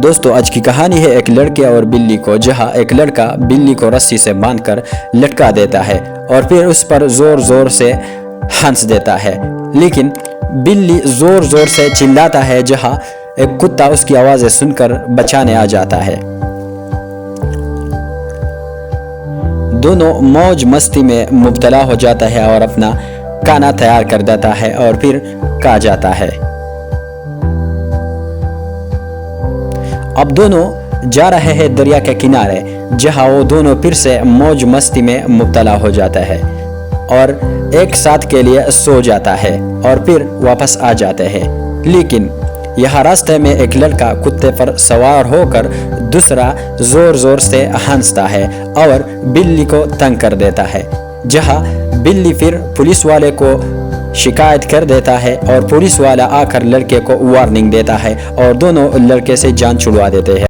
دوستو آج کی کہانی ہے ایک لڑکے اور بلی کو، جہاں ایک لڑکا بلی کو رسی سے باندھ کر لٹکا دیتا ہے اور پھر اس پر زور زور سے ہنس دیتا ہے، لیکن بلی زور زور سے چلاتا ہے، جہاں ایک کتا اس کی آوازیں سن کر بچانے آ جاتا ہے۔ دونوں موج مستی میں مبتلا ہو جاتا ہے اور اپنا کھانا تیار کر دیتا ہے اور پھر کھا جاتا ہے۔ اب دونوں جا رہے ہیں دریا کے کنارے، جہاں وہ دونوں پھر سے موج مستی میں مبتلا ہو جاتا ہے اور ایک ساتھ کے لیے سو جاتا ہے اور پھر واپس آ جاتے ہیں۔ لیکن یہاں راستے میں ایک لڑکا کتے پر سوار ہو کر دوسرا زور زور سے ہنستا ہے اور بلی کو تنگ کر دیتا ہے، جہاں بلی پھر پولیس والے کو شکایت کر دیتا ہے اور پولیس والا آ کر لڑکے کو وارننگ دیتا ہے اور دونوں لڑکے سے جان چھڑوا دیتے ہیں۔